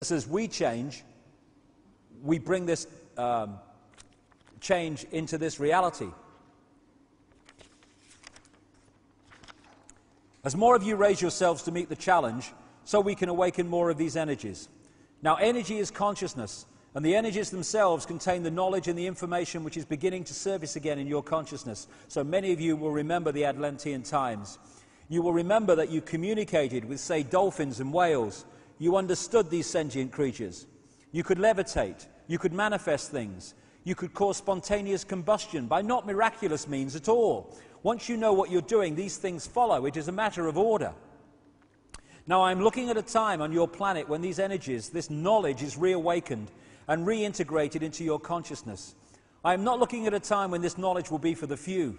As we change, we bring this change into this reality. As more of you raise yourselves to meet the challenge, so we can awaken more of these energies. Now, energy is consciousness, and the energies themselves contain the knowledge and the information which is beginning to surface again in your consciousness. So many of you will remember the Atlantean times. You will remember that you communicated with, say, dolphins and whales. You understood these sentient creatures. You could levitate. You could manifest things. You could cause spontaneous combustion by not miraculous means at all. Once you know what you're doing, these things follow. It is a matter of order. Now, I'm looking at a time on your planet when these energies, this knowledge is reawakened and reintegrated into your consciousness. I am not looking at a time when this knowledge will be for the few,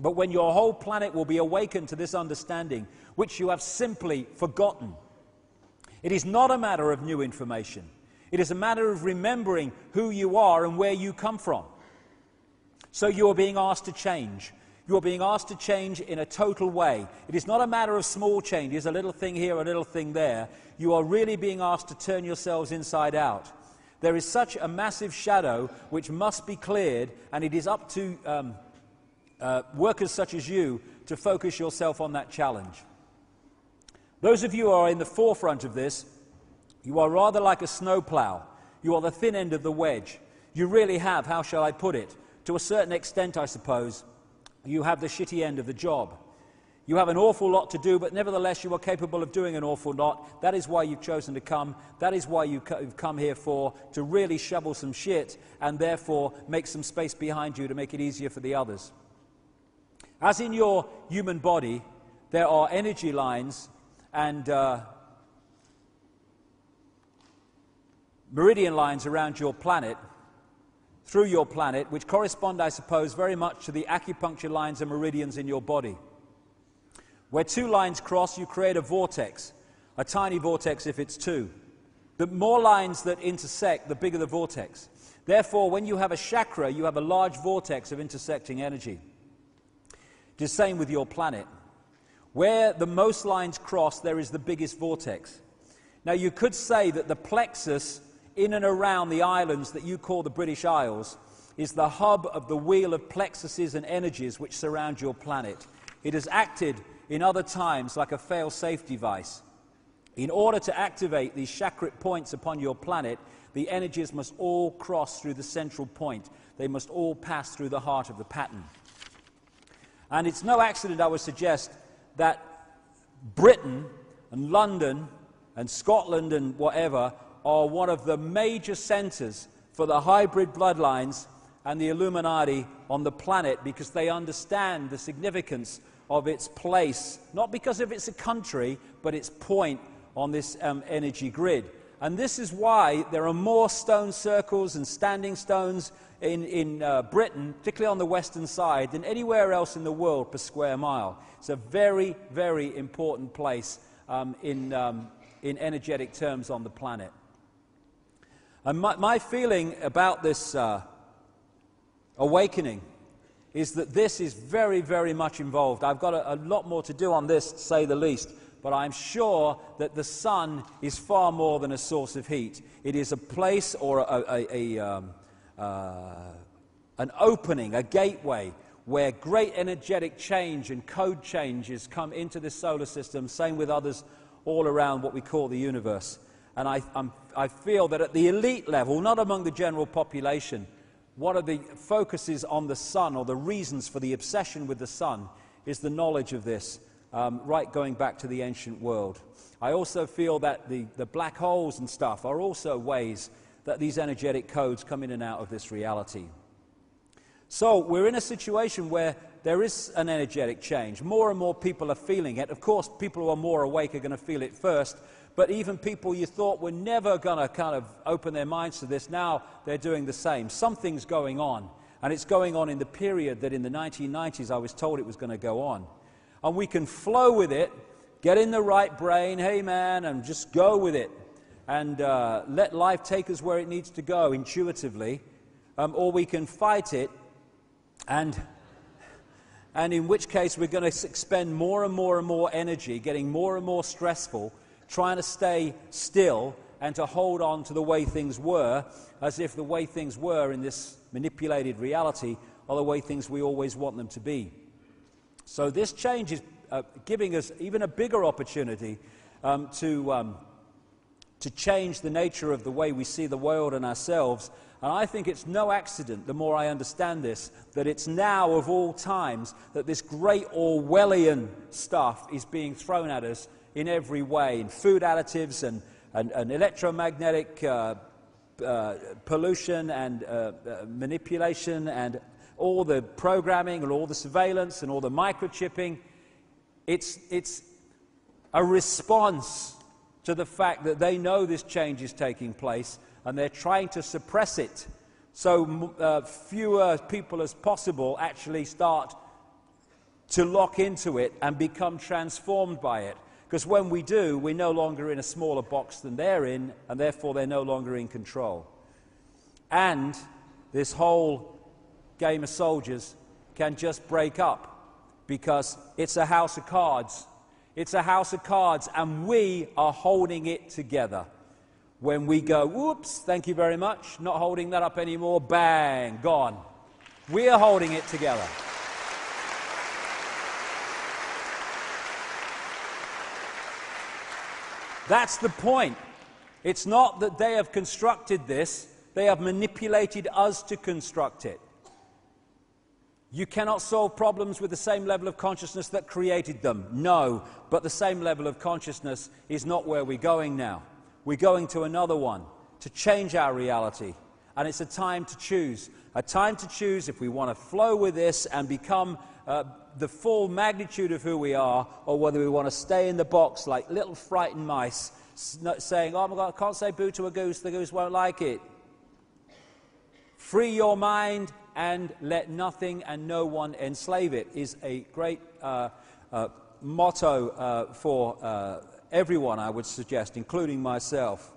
but when your whole planet will be awakened to this understanding, which you have simply forgotten. It is not a matter of new information. It is a matter of remembering who you are and where you come from. So you are being asked to change. You are being asked to change in a total way. It is not a matter of small changes, a little thing here, a little thing there. You are really being asked to turn yourselves inside out. There is such a massive shadow which must be cleared, and it is up to workers such as you to focus yourself on that challenge. Those of you who are in the forefront of this, you are rather like a snowplow. You are the thin end of the wedge. You really have, how shall I put it, to a certain extent, I suppose, you have the shitty end of the job. You have an awful lot to do, but nevertheless you are capable of doing an awful lot. That is why you've chosen to come. That is why you've come here for, to really shovel some shit and therefore make some space behind you to make it easier for the others. As in your human body, there are energy lines and meridian lines around your planet, through your planet, which correspond, I suppose, very much to the acupuncture lines and meridians in your body. Where two lines cross, you create a vortex, a tiny vortex if it's two. The more lines that intersect, the bigger the vortex. Therefore, when you have a chakra, you have a large vortex of intersecting energy. It is the same with your planet. Where the most lines cross, there is the biggest vortex. Now, you could say that the plexus in and around the islands that you call the British Isles is the hub of the wheel of plexuses and energies which surround your planet. It has acted in other times like a fail-safe device. In order to activate these chakric points upon your planet, the energies must all cross through the central point. They must all pass through the heart of the pattern. And it's no accident, I would suggest, that Britain and London and Scotland and whatever are one of the major centres for the hybrid bloodlines and the Illuminati on the planet, because they understand the significance of its place, not because of it's a country, but its point on this energy grid. And this is why there are more stone circles and standing stones in Britain, particularly on the western side, than anywhere else in the world per square mile. It's a very, very important place in energetic terms on the planet. And my feeling about this awakening is that this is very, very much involved. I've got a lot more to do on this, to say the least, but I'm sure that the sun is far more than a source of heat. It is a place or an opening, a gateway, where great energetic change and code changes come into this solar system, same with others all around what we call the universe. And I feel that at the elite level, not among the general population, one of the focuses on the sun, or the reasons for the obsession with the sun, is the knowledge of this, right going back to the ancient world. I also feel that the black holes and stuff are also ways that these energetic codes come in and out of this reality. So we're in a situation where there is an energetic change. More and more people are feeling it. Of course, people who are more awake are going to feel it first, but even people you thought were never going to kind of open their minds to this, now they're doing the same. Something's going on, and it's going on in the period that in the 1990s I was told it was going to go on. And we can flow with it, get in the right brain, hey man, and just go with it, and let life take us where it needs to go intuitively, or we can fight it, and in which case we're going to expend more and more and more energy, getting more and more stressful, trying to stay still and to hold on to the way things were, as if the way things were in this manipulated reality are the way things we always want them to be. So this change is giving us even a bigger opportunity to change the nature of the way we see the world and ourselves. And I think it's no accident, the more I understand this, that it's now of all times that this great Orwellian stuff is being thrown at us in every way, in food additives and electromagnetic pollution and manipulation and all the programming and all the surveillance and all the microchipping. It's a response to the fact that they know this change is taking place and they're trying to suppress it so fewer people as possible actually start to lock into it and become transformed by it. Because when we do, we're no longer in a smaller box than they're in, and therefore they're no longer in control. And this whole game of soldiers can just break up, because it's a house of cards. It's a house of cards, and we are holding it together. When we go, whoops, thank you very much, not holding that up anymore, bang, gone. We are holding it together. That's the point. It's not that they have constructed this, they have manipulated us to construct it. You cannot solve problems with the same level of consciousness that created them. No, but the same level of consciousness is not where we're going now. We're going to another one, to change our reality. And it's a time to choose. A time to choose if we want to flow with this and become the full magnitude of who we are, or whether we want to stay in the box like little frightened mice, saying, oh my God, I can't say boo to a goose, the goose won't like it. Free your mind and let nothing and no one enslave it is a great motto for everyone, I would suggest, including myself.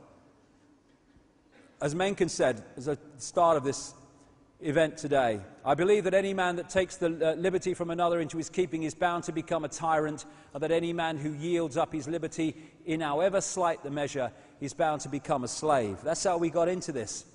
As Mencken said at the start of this event today, I believe that any man that takes the liberty from another into his keeping is bound to become a tyrant, and that any man who yields up his liberty, in however slight the measure, is bound to become a slave. That's how we got into this.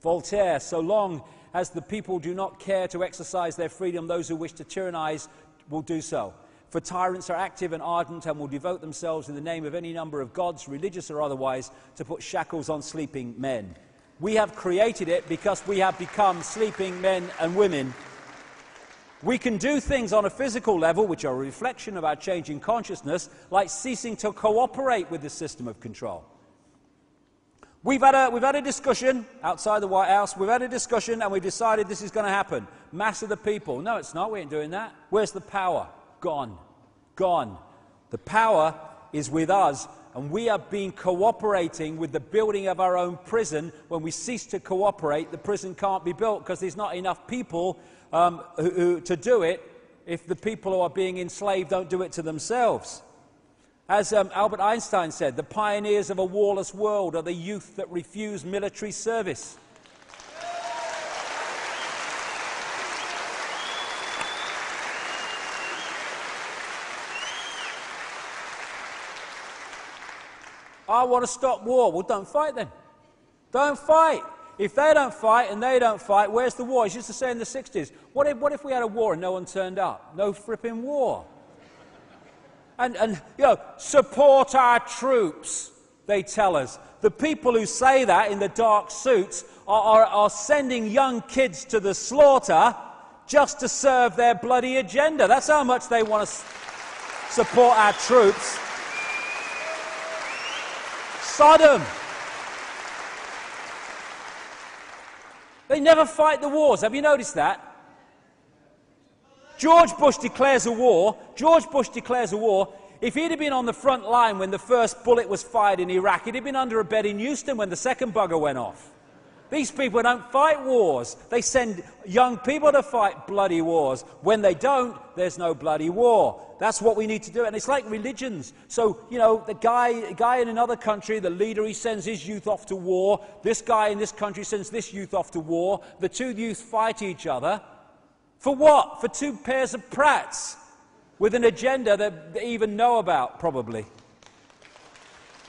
Voltaire, so long as the people do not care to exercise their freedom, those who wish to tyrannize will do so. For tyrants are active and ardent and will devote themselves in the name of any number of gods, religious or otherwise, to put shackles on sleeping men. We have created it because we have become sleeping men and women. We can do things on a physical level, which are a reflection of our changing consciousness, like ceasing to cooperate with the system of control. We've had a discussion outside the White House. We've had a discussion and we've decided this is going to happen. Mass of the people. No, it's not. We ain't doing that. Where's the power? Gone. Gone. The power is with us, and we have been cooperating with the building of our own prison. When we cease to cooperate, the prison can't be built because there's not enough people to do it if the people who are being enslaved don't do it to themselves. As Albert Einstein said, the pioneers of a warless world are the youth that refuse military service. I want to stop war. Well, don't fight then. Don't fight. If they don't fight and they don't fight, where's the war? It's used to say in the 60s, what if we had a war and no one turned up? No fripping war. And you know, support our troops, they tell us. The people who say that in the dark suits are sending young kids to the slaughter just to serve their bloody agenda. That's how much they want to support our troops. Sodom. They never fight the wars. Have you noticed that? George Bush declares a war. George Bush declares a war. If he'd have been on the front line when the first bullet was fired in Iraq, he'd have been under a bed in Houston when the second bugger went off. These people don't fight wars. They send young people to fight bloody wars. When they don't, there's no bloody war. That's what we need to do. And it's like religions. So, you know, the guy in another country, the leader, he sends his youth off to war. This guy in this country sends this youth off to war. The two youth fight each other. For what? For two pairs of prats with an agenda that they even know about, probably.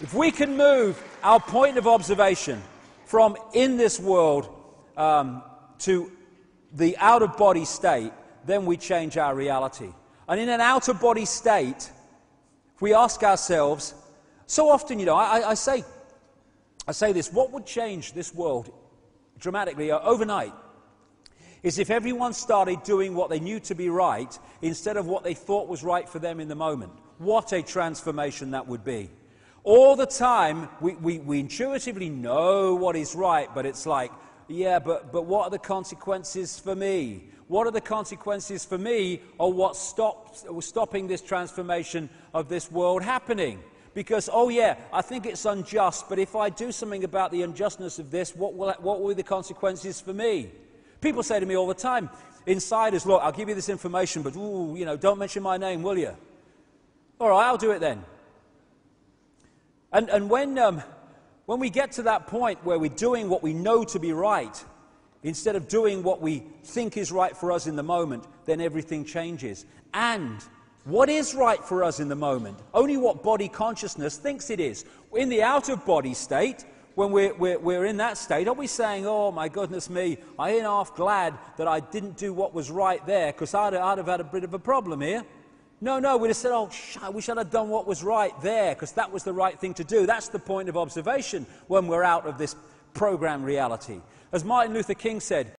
If we can move our point of observation from in this world to the out-of-body state, then we change our reality. And in an out-of-body state, if we ask ourselves, so often, I say this, what would change this world dramatically overnight is if everyone started doing what they knew to be right instead of what they thought was right for them in the moment. What a transformation that would be. All the time, we intuitively know what is right, but it's like, yeah, but what are the consequences for me? What are the consequences for me, or what's stopping this transformation of this world happening? Because, oh yeah, I think it's unjust, but if I do something about the unjustness of this, what will be the consequences for me? People say to me all the time, insiders, look, I'll give you this information, but don't mention my name, will you? All right, I'll do it then. And when we get to that point where we're doing what we know to be right, instead of doing what we think is right for us in the moment, then everything changes. And what is right for us in the moment? Only what body consciousness thinks it is. In the out-of-body state, when we're in that state, are we saying, oh my goodness me, I ain't half glad that I didn't do what was right there, because I'd have had a bit of a problem here? No, we'd have said, oh, I wish I'd have done what was right there, because that was the right thing to do. That's the point of observation when we're out of this program reality. As Martin Luther King said,